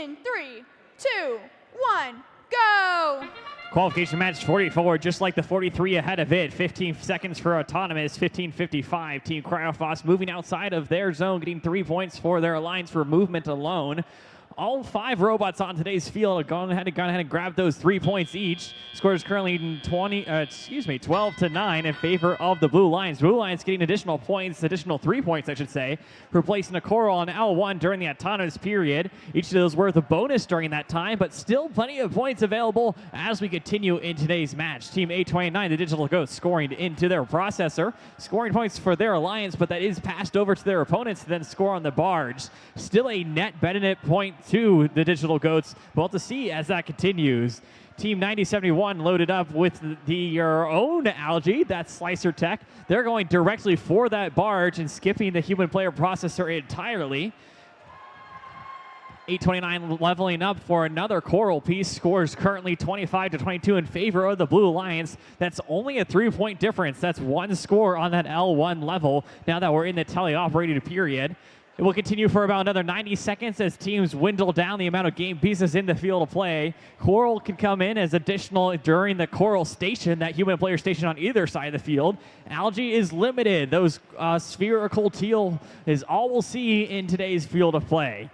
in 3, 2, 1, go! Qualification match 44, just like the 43 ahead of it. 15 seconds for Autonomous, 15:55. Team Cryophos moving outside of their zone, getting 3 points for their alliance for movement alone. All 5 robots on today's field have gone ahead and grabbed those 3 points each. Score is currently 12-9 in favor of the Blue Lions. Blue Lions getting additional points, additional 3 points, I should say, for placing a Coral on L1 during the autonomous period. Each of those worth a bonus during that time, but still plenty of points available as we continue in today's match. Team A29, the Digital Ghost, scoring into their processor, scoring points for their alliance, but that is passed over to their opponents to then score on the barge. Still a net benefit point to the Digital Goats. We'll have to see as that continues. Team 9071 loaded up with your own algae, that's Slicer Tech. They're going directly for that barge and skipping the human player processor entirely. 829 leveling up for another Coral piece. Scores currently 25-22 in favor of the Blue Lions. That's only a 3-point difference. That's 1 score on that L1 level now that we're in the teleoperated period. It will continue for about another 90 seconds as teams dwindle down the amount of game pieces in the field of play. Coral can come in as additional during the Coral station, that human player station on either side of the field. Algae is limited. Those spherical teal is all we'll see in today's field of play.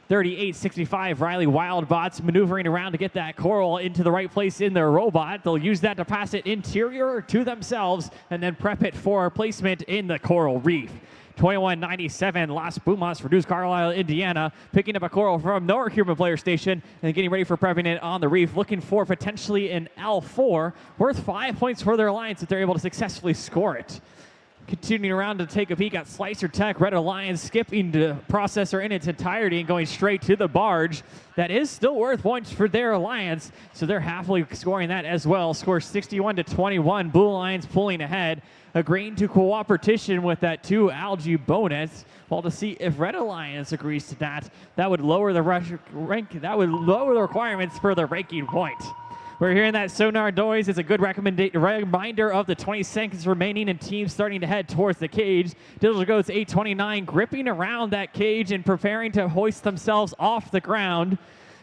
38-65, Riley Wildbots maneuvering around to get that Coral into the right place in their robot. They'll use that to pass it interior to themselves and then prep it for placement in the Coral Reef. 2197, Las Pumas for Deuce Carlisle, Indiana, picking up a Coral from their human player station and getting ready for prepping it on the reef, looking for potentially an L4, worth 5 points for their alliance if they're able to successfully score it. Continuing around to take a peek at Slicer Tech, Red Alliance skipping the processor in its entirety and going straight to the barge. That is still worth points for their alliance, so they're happily scoring that as well. Score 61-21, Blue Lions pulling ahead, agreeing to cooperation with that 2 algae bonus. Well, to see if Red Alliance agrees to that, that would lower the lower the requirements for the ranking point. We're hearing that sonar noise. It's a good reminder of the 20 seconds remaining and teams starting to head towards the cage. Digital Goats 829 gripping around that cage and preparing to hoist themselves off the ground.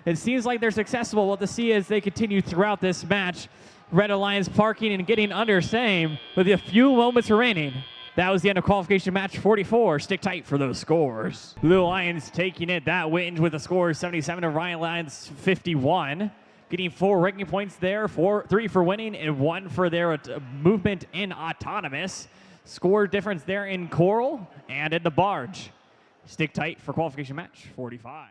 It seems like they're successful. We'll have to see as they continue throughout this match. Red Alliance parking and getting under same with a few moments remaining. That was the end of qualification match 44. Stick tight for those scores. Blue Lions taking it. That wins with a score 77 to Ryan Lions 51. Getting 4 ranking points there, 3 for winning and 1 for their movement in autonomous. Score difference there in Coral and in the barge. Stick tight for qualification match 45.